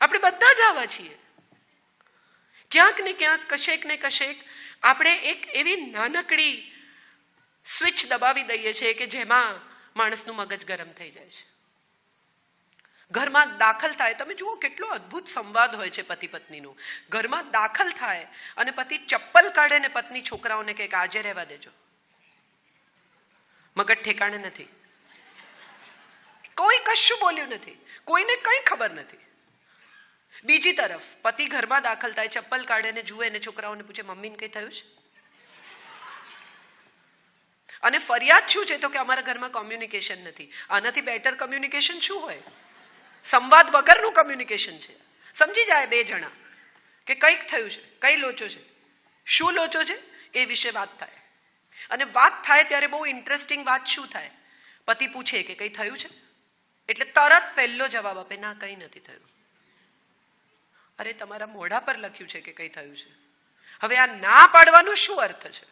આપણે બધા જ આવા છીએ. ક્યાંક ને ક્યાંક, કશેક ને કશેક આપણે એક એવી નાનકડી સ્વિચ દબાવી દઈએ છીએ કે જેમાં માણસનું મગજ ગરમ થઈ જાય છે. ઘરમાં દાખલ થાય, તમે જુઓ કેટલો અદ્ભુત સંવાદ હોય છે પતિ પત્નીનો. ઘરમાં દાખલ થાય અને પતિ ચપ્પલ કાઢે ને પત્ની છોકરાઓને કહે કે આજે રહેવા દેજો, મગજ ઠેકાણે નથી. કોઈ કશું બોલ્યું નથી, કોઈને કંઈ ખબર નથી. બીજી તરફ પતિ ઘરમાં દાખલ થાય, ચપ્પલ કાઢે ને જુએ ને છોકરાઓને પૂછે મમ્મીને કંઈ થયું છે? અને ફરિયાદ શું છે? તો કે અમારા ઘરમાં કોમ્યુનિકેશન નથી. આનાથી બેટર કોમ્યુનિકેશન શું હોય? સંવાદ વગરનું કોમ્યુનિકેશન છે. સમજી જાય બે જણા કે કંઈક થયું છે, કઈ લોચો છે, શું લોચો છે, એ વિશે વાત થાય. અને વાત થાય ત્યારે બહુ ઇન્ટરેસ્ટિંગ વાત શું થાય? પતિ પૂછે કે કંઈ થયું છે, એટલે તરત પહેલો જવાબ આપે, ના કંઈ નથી થયું. અરે તમારા મોઢા પર લખ્યું છે કે કંઈ થયું છે. હવે આ ના પાડવાનો શું અર્થ છે?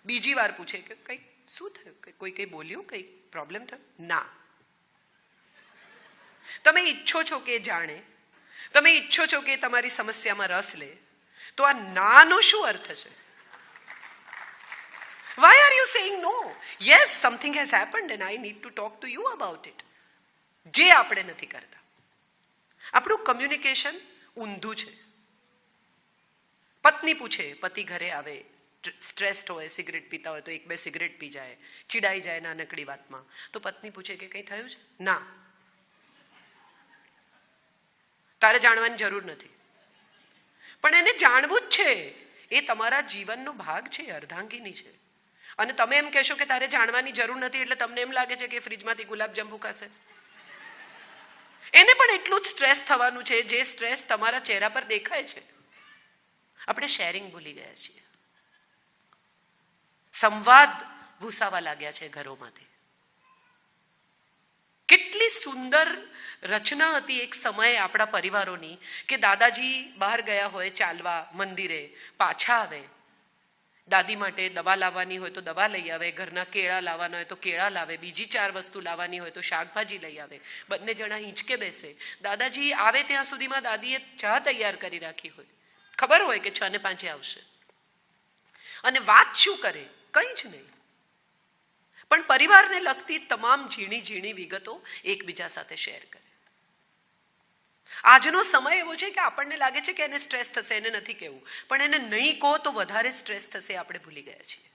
બીજી વાર પૂછે કે કંઈ શું થયું, કોઈ કંઈ બોલ્યું, કંઈ પ્રોબ્લેમ થયો? ના. તમે ઈચ્છો છો કે જાણે, તમે ઈચ્છો છો કે તમારી સમસ્યામાં રસ લે, તો આ નાનો શું અર્થ છે? Why are you saying no? Yes, something has happened and I need to talk to you about it. જે આપણે નથી કરતા. આપણું કમ્યુનિકેશન ઊંધું છે. પત્ની પૂછે, પતિ ઘરે આવે, સ્ટ્રેસ્ડ હોય, સિગરેટ પીતા હોય તો એક બે સિગરેટ પી જાય, ચીડાઈ જાય નાનકડી વાતમાં, તો પત્ની પૂછે કે કંઈ થયું છે? ના. તારે જાણવાની જરૂર નથી. પણ એને જાણવું જ છે. એ તમારા જીવનનો ભાગ છે, અર્ધાંગીની છે. અને તમે એમ કહેશો કે તારે જાણવાની જરૂર નથી એટલે તમને એમ લાગે છે કે ફ્રીજમાંથી ગુલાબજાંબુ ખાશે. એને પણ એટલું જ સ્ટ્રેસ થવાનું છે જે સ્ટ્રેસ તમારા ચહેરા પર દેખાય છે. આપણે શેરિંગ ભૂલી ગયા છીએ. સંવાદ ભૂસાવા લાગ્યા છે ઘરોમાંથી. કેટલી સુંદર રચના હતી એક સમયે આપણા પરિવારોની કે દાદાજી બહાર ગયા હોય ચાલવા મંદિરે, પાછા આવે, દાદી માટે દવા લાવવાની હોય તો દવા લઈ આવે, ઘરના કેળા લાવવાના હોય તો કેળા લાવે, બીજી 4 વસ્તુ લાવવાની હોય તો શાકભાજી લઈ આવે. બંને જણા હિંચકે બેસે. દાદાજી આવે ત્યાં સુધીમાં દાદીએ ચા તૈયાર કરી રાખી હોય, ખબર હોય કે 6:05 આવશે. અને વાત શું કરે? કંઈ જ નહીં. પણ પરિવારને લગતી તમામ ઝીણી ઝીણી વિગતો એકબીજા સાથે શેર કરે. આજનો સમય એવો છે કે આપણને લાગે છે કે એને સ્ટ્રેસ થશે, એને નથી કહેવું, પણ એને નહીં કહો તો વધારે સ્ટ્રેસ થશે. આપણે ભૂલી ગયા છીએ.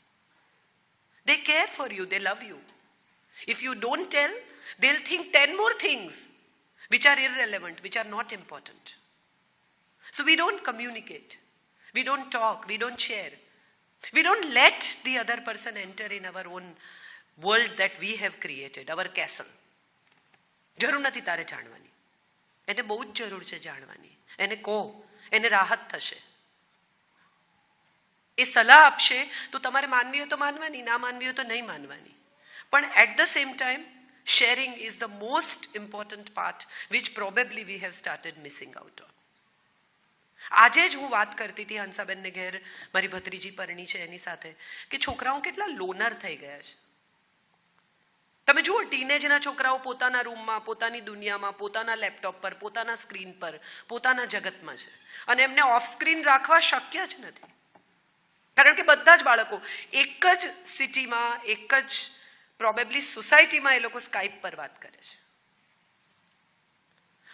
They care for you, they love you. If you don't tell, they'll think 10 more things which are irrelevant, which are not important. So we don't communicate, we don't talk, we don't share, we don't let the other person enter in our own world that we have created, our castle. જરૂર નથી તારે જાણવાની, એને બહુ જ જરૂર છે જાણવાની. એને કહો, એને રાહત થશે. એ સલાહ આપશે તો તમારે માનવી હોય તો માનવાની, ના માનવી હોય તો નહીં માનવાની. પણ at the same time sharing is the most important part which probably we have started missing out on. આજે જ હું વાત કરતી હતી હંસાબેનને ઘેર, મારી ભત્રીજી પરણી છે એની સાથે, કે છોકરાઓ કેટલા લોનર થઈ ગયા છે. તમે જુઓ, ટીનેજના છોકરાઓ પોતાના રૂમમાં, પોતાની દુનિયામાં, પોતાના લેપટોપ પર, પોતાના સ્ક્રીન પર, પોતાના જગતમાં છે. અને એમને ઓફ સ્ક્રીન રાખવા શક્ય જ નથી. કારણ કે બધા જ બાળકો એક જ સિટીમાં, એક જ પ્રોબેબલી સોસાયટીમાં એ લોકો સ્કાઇપ પર વાત કરે છે.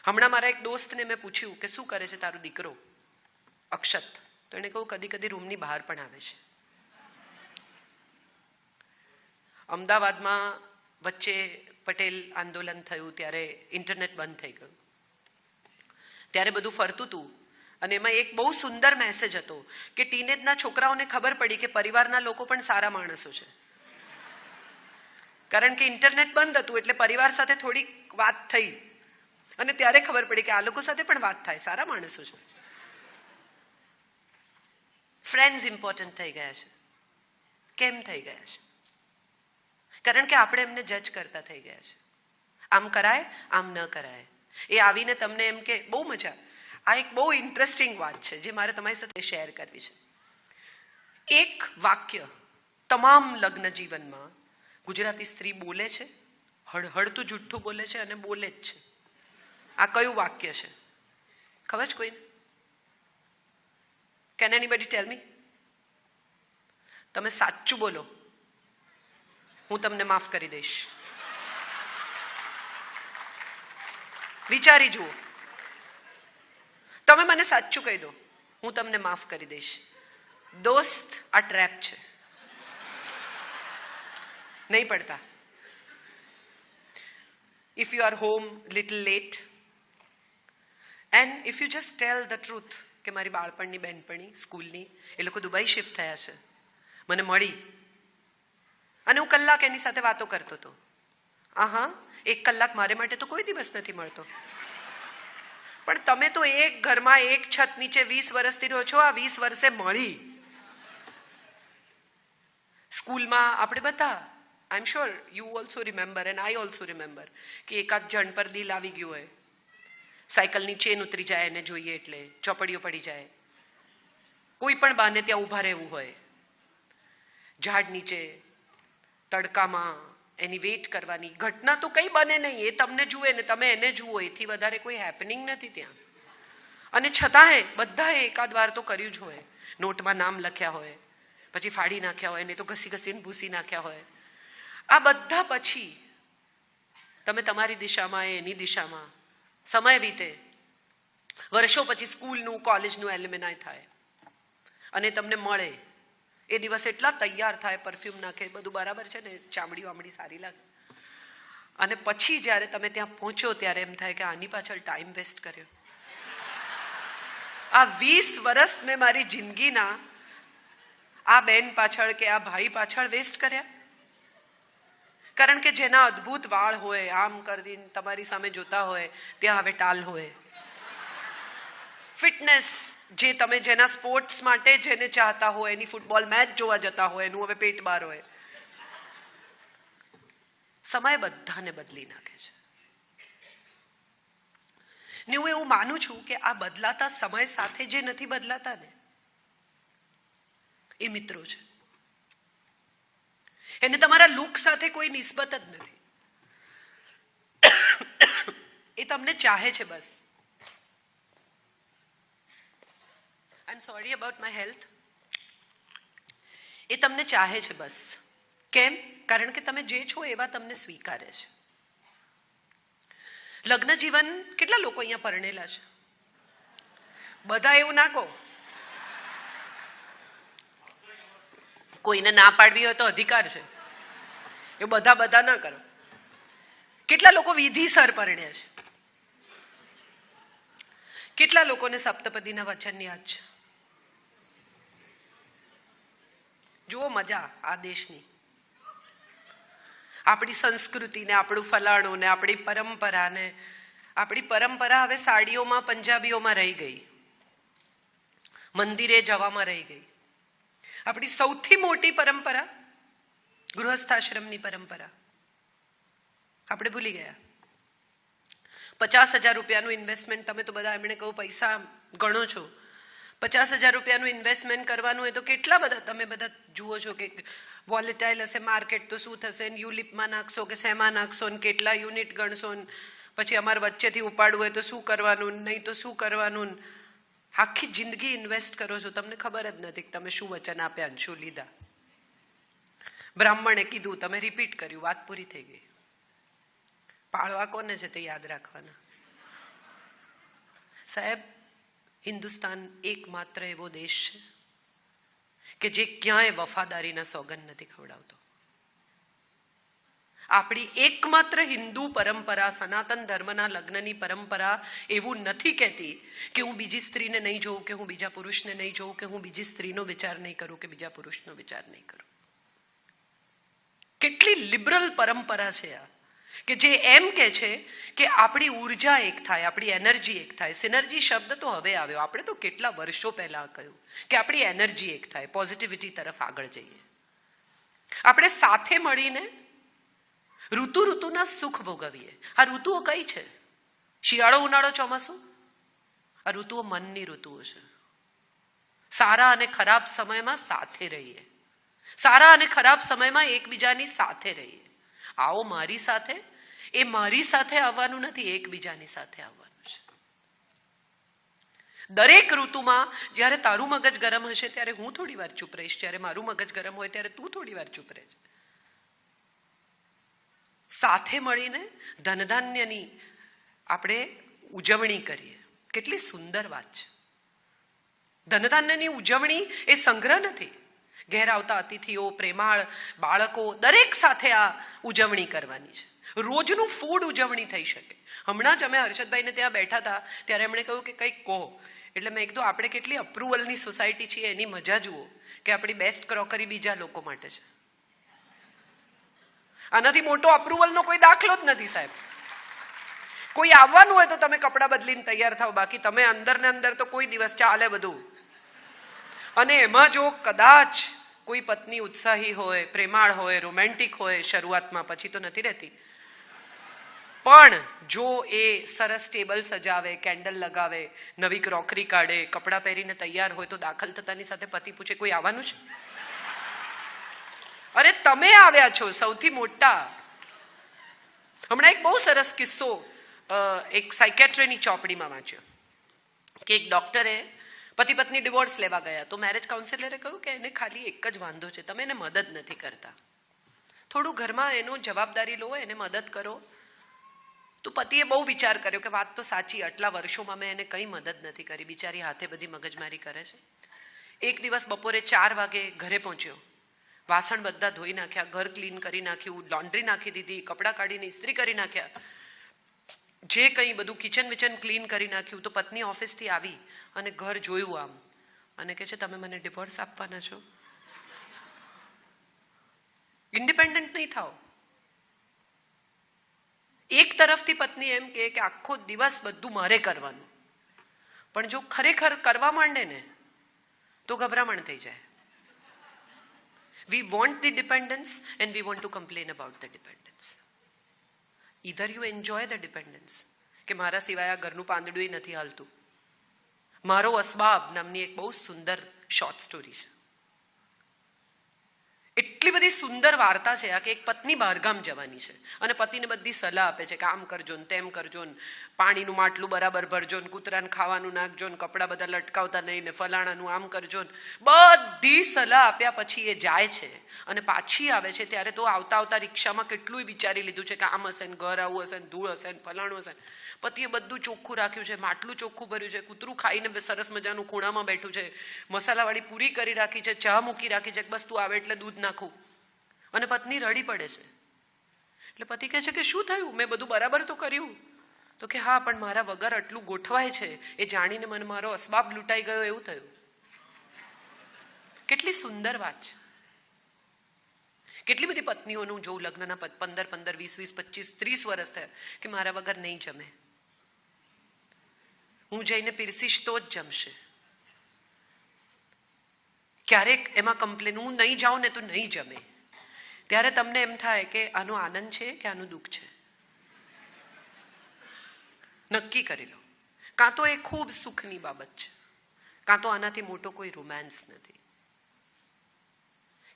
હમણાં મારા એક દોસ્તને મેં પૂછ્યું કે શું કરે છે તારો દીકરો અક્ષત? તો એને કહું કદી કદી રૂમની બહાર પણ આવે છે. અમદાવાદમાં વચ્ચે પટેલ આંદોલન થયું ત્યારે ઇન્ટરનેટ બંધ થઈ ગયું. ત્યારે બધું ફરતું હતું અને એમાં એક બહુ સુંદર મેસેજ હતો કે ટીનેજના છોકરાઓને ખબર પડી કે પરિવારના લોકો પણ સારા માણસો છે. કારણ કે ઇન્ટરનેટ બંધ હતું એટલે પરિવાર સાથે થોડીક વાત થઈ અને ત્યારે ખબર પડી કે આ લોકો સાથે પણ વાત થાય, સારા માણસો છે. ફ્રેન્ડ્સ ઇમ્પોર્ટન્ટ થઈ ગયા છે. કેમ થઈ ગયા છે? કારણ કે આપણે એમને જજ કરતા થઈ ગયા છે. આમ કરાય, આમ ન કરાય. એ આવીને તમને એમ કે બહુ મજા. આ એક બહુ ઇન્ટરેસ્ટિંગ વાત છે જે મારે તમારી સાથે શેર કરવી છે. એક વાક્ય તમામ લગ્ન જીવનમાં ગુજરાતી સ્ત્રી બોલે છે, હળહળતું જુઠ્ઠું બોલે છે અને બોલે જ છે. આ કયું વાક્ય છે? ખબર છે કોઈને? કેન એનીબડી ટેલ મી? તમે સાચું બોલો, હું તમને માફ કરી દઈશ. વિચારી જુઓ. તમે મને સાચું કહી દો, હું તમને માફ કરી દઈશ. દોસ્ત, આ ટ્રેપ છે. નહીં પડતા. If you are home little late and if you just tell the truth કે મારી બાળપણની બહેનપણી સ્કૂલની એ લોકો દુબઈ શિફ્ટ થયા છે, મને મળી અને હું કલાક એની સાથે વાતો કરતો હતો. હા, 1 કલાક મારે માટે તો કોઈ દિવસ નથી મળતો. પણ તમે તો એક ઘરમાં એક છત નીચે 20 વર્ષથી રહો છો. આ 20 વર્ષે મળી. સ્કૂલમાં આપણે બધા, I am sure you also remember and I also remember કે એકાદ જણ પર દિલ આવી ગયું હોય, સાયકલની ચેન ઉતરી જાય એને જોઈએ એટલે, ચોપડીઓ પડી જાય, કોઈ પણ બાને ત્યાં ઊભા રહેવું હોય, ઝાડ નીચે તડકામાં એની વેઇટ કરવાની. ઘટના તો કંઈ બને નહીં, એ તમને જુએ ને તમે એને જુઓ, એથી વધારે કોઈ હેપનિંગ નથી ત્યાં. અને છતાંય બધાએ એકાદ વાર તો કર્યું જ હોય. નોટમાં નામ લખ્યા હોય, પછી ફાડી નાખ્યા હોય, ને તો ઘસી ઘસીને ભૂસી નાખ્યા હોય. આ બધા પછી તમે તમારી દિશામાં એની દિશામાં સમય વીતે, વર્ષો પછી સ્કૂલનું કોલેજનું એલ્યુમિનાય થાય અને તમને મળે. એ દિવસ એટલા તૈયાર થાય, પરફ્યુમ નાખે, બધું બરાબર છે ને, ચામડી વામડી સારી લાગે. અને પછી જ્યારે તમે ત્યાં પહોંચો ત્યારે એમ થાય કે આની પાછળ ટાઈમ વેસ્ટ કર્યો. આ 20 વર્ષ મેં મારી જિંદગીના આ બેન પાછળ કે આ ભાઈ પાછળ વેસ્ટ કર્યા. કારણ કે જેના અદ્ભુત વાળ હોય, આમ કરીને તમારી સામે જોતા હોય, ત્યાં હવે ટાલ હોય. ફિટનેસ, જે તમે જેના સ્પોર્ટ્સ માટે જેને ચાહતા હોય, એની ફૂટબોલ મેચ જોવા જતા હોય, એનું હવે પેટ બહાર હોય. સમય બધાને બદલી નાખે છે. ને હું એવું માનું છું કે આ બદલાતા સમય સાથે જે નથી બદલાતા ને, એ મિત્રો છે. એને તમારા લુક સાથે કોઈ નિસ્બત જ નથી. એ તમને ચાહે છે બસ. I am sorry about my health. એ તમને ચાહે છે બસ. કેમ? કારણ કે તમે જે છો એવા તમને સ્વીકારે છે. લગ્ન જીવન, કેટલા લોકો અહીંયા પરણેલા છે? બધા એવું ના કહો. કોઈને ના પાડવી હોય તો અધિકાર છે, એ બધા ના કરો. કેટલા લોકો વિધિસર પરણ્યા છે? કેટલા લોકોને સપ્તપદીના વચન યાદ છે? જુઓ મજા આ દેશની, આપણી સંસ્કૃતિને, આપણું ફલાણું ને, આપણી પરંપરાને. આપણી પરંપરા હવે સાડીઓમાં, પંજાબીઓમાં રહી ગઈ, મંદિરે જવામાં રહી ગઈ. આપણી સૌથી મોટી પરંપરા ગૃહસ્થાશ્રમની પરંપરા આપણે ભૂલી ગયા. 50,000 રૂપિયાનું ઇન્વેસ્ટમેન્ટ, તમે તો બધા એમણે કહું પૈસા ગણો છો, 50,000 રૂપિયાનું ઇન્વેસ્ટમેન્ટ કરવાનું હોય તો કેટલા બધા તમે બધા જુઓ છો કે વોલેટાઇલ હશે માર્કેટ તો શું થશે, યુલિપમાં નાખશો કે શેમાં નાખશો, ને કેટલા યુનિટ ગણશો, પછી અમારે વચ્ચેથી ઉપાડવું હોય તો શું કરવાનું, નહીં તો શું કરવાનું. આખી જિંદગી ઇન્વેસ્ટ કરો છો, તમને ખબર જ નથી કે તમે શું વચન આપ્યા ને શું લીધા. બ્રાહ્મણે કીધું, તમે રિપીટ કર્યું, વાત પૂરી થઈ ગઈ. પાળવા કોને છે તે યાદ રાખવાના. સાહેબ, હિન્દુસ્તાન એકમાત્ર એવો દેશ છે કે જે ક્યાંય વફાદારીના સોગંદ નથી ખવડાવતો. આપણી એકમાત્ર હિન્દુ પરંપરા, સનાતન ધર્મના લગ્નની પરંપરા એવું નથી કહેતી કે હું બીજી સ્ત્રીને નહીં જોઉં, કે હું બીજા પુરુષને નહીં જોઉં, કે હું બીજી સ્ત્રીનો વિચાર નહીં કરું, કે બીજા પુરુષનો વિચાર નહીં કરું. કેટલી લિબરલ પરંપરા છે આ, કે જે એમ કે છે કે આપણી ઉર્જા એક થાય, આપણી એનર્જી એક થાય. સિનર્જી શબ્દ તો હવે આવ્યો, આપણે તો કેટલા વર્ષો પહેલા કહ્યું કે આપણી એનર્જી એક થાય, પોઝિટિવિટી તરફ આગળ જઈએ. આપણે સાથે મળીને ઋતુના સુખ ભોગવીએ. આ ઋતુઓ કઈ છે? શિયાળો, ઉનાળો, ચોમાસું. આ ઋતુઓ મનની ઋતુઓ છે. સારા અને ખરાબ સમયમાં સાથે રહીએ, સારા અને ખરાબ સમયમાં એકબીજાની સાથે રહીએ. આવો મારી સાથે, એ મારી સાથે આવવાનું નથી, એકબીજાની સાથે આવવાનું છે. દરેક ઋતુમાં જ્યારે તારું મગજ ગરમ હશે ત્યારે હું થોડી વાર ચૂપ રહીશ, જ્યારે મારું મગજ ગરમ હોય ત્યારે તું થોડી વાર ચૂપ રહેજે. સાથે મળીને ધનધાન્યની આપણે ઉજવણી કરીએ. કેટલી સુંદર વાત છે. ધનધાન્યની ઉજવણી એ સંગ્રહ નથી. ઘેર આવતા અતિથિઓ, પ્રેમાળ બાળકો દરેક સાથે આ ઉજવણી કરવાની છે. રોજનું ફૂડ ઉજવણી થઈ શકે. હમણાં જ અમે હર્ષદભાઈને ત્યાં બેઠા હતા ત્યારે એમણે કહ્યું કે કંઈક કહો. એટલે મેં કીધું આપણે કેટલી અપ્રુવલની સોસાયટી છીએ, એની મજા જુઓ કે આપણી બેસ્ટ ક્રોકરી બીજા લોકો માટે છે. આનાથી મોટો અપ્રુવલનો કોઈ દાખલો જ નથી સાહેબ. કોઈ આવવાનું હોય તો તમે કપડાં બદલીને તૈયાર થાવ, બાકી તમે અંદર ને અંદર તો કોઈ દિવસ ચાલે બધું. અને એમાં જો કદાચ કોઈ પત્ની ઉત્સાહી હોય, પ્રેમાળ હોય, રોમેન્ટિક હોય શરૂઆતમાં, પછી તો નથી રહેતી, પણ જો એ સરસ ટેબલ સજાવે, કેન્ડલ લગાવે, નવી ક્રોકરી કાઢે, કપડાં પહેરીને તૈયાર હોય, તો દાખલ થતાની સાથે પતિ પૂછે કોઈ આવવાનું છે? અરે તમે આવ્યા છો સૌથી મોટા. હમણાં એક બહુ સરસ કિસ્સો એક સાયકેટ્રીની ચોપડીમાં વાંચ્યો કે એક ડોક્ટરે પતિ પત્ની ડિવોર્સ લેવા ગયા તો મેરેજ કાઉન્સિલરે કહ્યું કે એને ખાલી એક જ વાંધો છે, તમે એને મદદ નથી કરતા. થોડું ઘરમાં એનો જવાબદારી લો, એને મદદ કરો. તો પતિએ બહુ વિચાર કર્યો કે વાત તો સાચી, આટલા વર્ષોમાં મેં એને કંઈ મદદ નથી કરી, બિચારી હાથે બધી મગજમારી કરે છે. એક દિવસ બપોરે 4 વાગે ઘરે પહોંચ્યો. વાસણ બધા ધોઈ નાખ્યા, ઘર ક્લીન કરી નાખ્યું, લોન્ડ્રી નાખી દીધી, કપડાં કાઢીને ઇસ્ત્રી કરી નાખ્યા, જે કંઈ બધું કિચન વિચન ક્લીન કરી નાખ્યું. તો પત્ની ઓફિસથી આવી અને ઘર જોયું આમ અને કહે છે તમે મને ડિવોર્સ આપવાના છો? ઇન્ડિપેન્ડન્ટ નહીં થાવ. એક તરફથી પત્ની એમ કહે કે આખો દિવસ બધું મારે કરવાનું, પણ જો ખરેખર કરવા માંડે ને તો ગભરામણ થઈ જાય. We want the dependence and we want to complain about the dependence. Either you enjoy the dependence, કે મારા સિવાય આ ઘરનું પાંદડું નથી હાલતું. મારો અસબાબ નામની એક બહુ સુંદર શોર્ટ સ્ટોરી છે. એટલી બધી સુંદર વાર્તા છે આ કે એક પત્ની બહારગામ જવાની છે અને પતિને બધી સલાહ આપે છે કે આમ કરજો ને તેમ કરજો ને, પાણીનું માટલું બરાબર ભરજો ને, કૂતરાને ખાવાનું નાખજો ને, કપડાં બધા લટકાવતા નહીં ને, ફલાણાનું આમ કરજો ને. બધી સલાહ આપ્યા પછી એ જાય છે અને પાછી આવે છે ત્યારે તો આવતા આવતા રિક્ષામાં કેટલું વિચારી લીધું છે કે આમ હશે ને, ઘર આવું હશે ને, ધૂળ હશે ને, ફલાણું હશે. પતિએ બધું ચોખ્ખું રાખ્યું છે, માટલું ચોખ્ખું ભર્યું છે, કૂતરું ખાઈને સરસ મજાનું ખૂણામાં બેઠું છે, મસાલાવાળી પૂરી કરી રાખી છે, ચા મૂકી રાખી છે, બસ તું આવે એટલે દૂધ નાખું. અને પત્ની રડી પડે છે. એટલે પતિ કહે છે કે શું થયું, મેં બધું બરાબર તો કર્યું. તો કે હા, પણ મારા વગર આટલું ગોઠવાય છે એ જાણીને મને મારો અસબાબ લૂંટાઈ ગયો એવું થયું. કેટલી સુંદર વાત છે. કેટલી બધી પત્નીઓનું જોઉં લગ્નના 15, 20, 20, 25, 30 વર્ષ થયા કે મારા વગર નહીં જમે, હું જઈને પીરસીશ તો જ જમશે. ક્યારેક એમાં કમ્પ્લેન, હું નહીં જાઉં ને તો નહીં જમે. ત્યારે તમને એમ થાય કે આનો આનંદ છે કે આનું દુઃખ છે. નક્કી કરી લો. કાં તો એ ખૂબ સુખની બાબત છે, કાં તો આનાથી મોટો કોઈ રોમાન્સ નથી.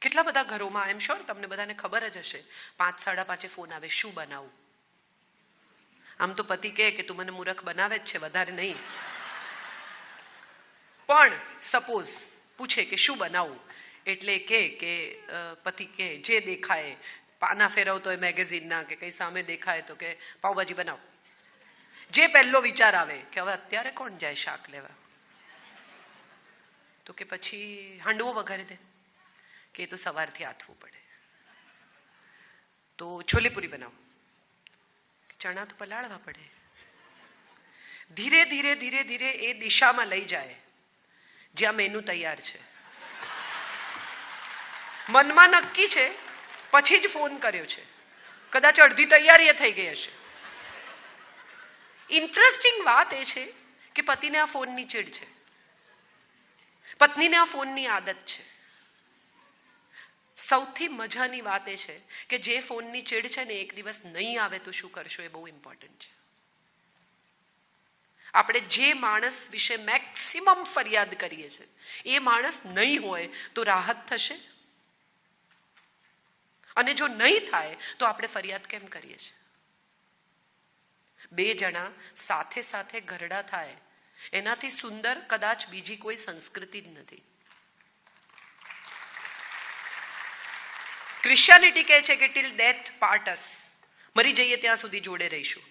કેટલા બધા ઘરોમાં આઈ એમ શ્યોર તમને બધાને ખબર જ હશે, 5, 5:30 ફોન આવે, શું બનાવું? આમ તો પતિ કહે કે તું મને મૂર્ખ બનાવે જ છે, વધારે નહીં. પણ સપોઝ પૂછે કે શું બનાવું, એટલે કે પતિ કે જે દેખાય, પાના ફેરવતો હોય મેગેઝિનના કે કઈ સામે દેખાય તો કે પાવભાજી બનાવો. જે પહેલો વિચાર આવે કે હવે અત્યારે કોણ જાય શાક લેવા, તો કે પછી હાંડવો વઘારી દે, કે એ તો સવારથી આથવું પડે. તો છોલેપુરી બનાવો, ચણા તો પલાળવા પડે. ધીરે ધીરે ધીરે ધીરે એ દિશામાં લઈ જાય જ્યાં મેનુ તૈયાર છે. મનમાં નક્કી છે, પછી જ ફોન કર્યો છે, કદાચ અડધી તૈયારી થઈ ગઈ હશે. ઇન્ટરેસ્ટિંગ વાત એ છે કે પતિને આ ફોનની ચીડ છે, પત્નીને આ ફોનની આદત છે. સૌથી મજાની વાત એ છે કે જે ફોનની ચીડ છે ને એક દિવસ નહીં આવે તો શું કરશો, એ બહુ ઇમ્પોર્ટન્ટ છે. આપણે જે માણસ વિશે મેક્સિમમ ફરિયાદ કરીએ છીએ એ માણસ નહીં હોય તો રાહત થશે, અને જો નહીં થાય તો આપણે ફરિયાદ કેમ કરીએ છીએ? 2 જણા સાથે સાથે ઘરડા થાય એનાથી સુંદર કદાચ બીજી કોઈ સંસ્કૃતિ જ નથી. ક્રિશ્ચિયાનિટી કહે છે કે ટીલ ડેથ પાર્ટ અસ, મરી જઈએ ત્યાં સુધી જોડે રહીશું.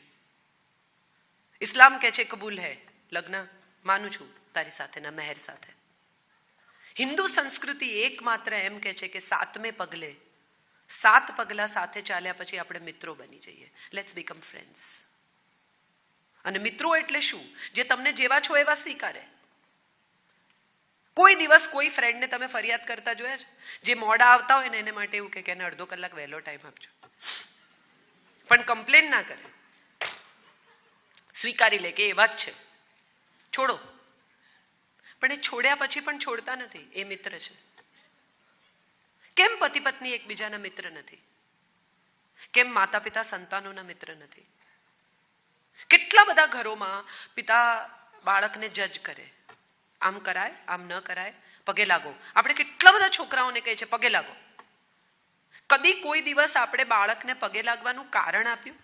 ઇસ્લામ કહે છે કબૂલ હૈ, લગ્ન માનું છું તારી સાથેના મહેર સાથે. હિન્દુ સંસ્કૃતિ એકમાત્ર એમ કહે છે કે 7મે પગલે 7 પગલા સાથે ચાલ્યા પછી આપણે મિત્રો બની જઈએ. Let's become friends. અને મિત્રો એટલે શું? જે તમને જેવા છો એવા સ્વીકારે. કોઈ દિવસ કોઈ ફ્રેન્ડને તમે ફરિયાદ કરતા જોયા છે? જે મોડા આવતા હોય ને એને માટે એવું કે એને અડધો કલાક વહેલો ટાઈમ આપજો, પણ કમ્પ્લેન ના કરે, સ્વીકારી લે કે એવા જ છે, છોડો. પણ એ છોડ્યા પછી પણ છોડતા નથી, એ મિત્ર છે. કેમ પતિ પત્ની એકબીજાના મિત્ર નથી? કેમ માતા પિતા સંતાનોના મિત્ર નથી? કેટલા બધા ઘરોમાં પિતા બાળકને જજ કરે, આમ કરાય, આમ ન કરાય, પગે લાગો. આપણે કેટલા બધા છોકરાઓને કહે છે પગે લાગો. કદી કોઈ દિવસ આપણે બાળકને પગે લાગવાનું કારણ આપ્યું?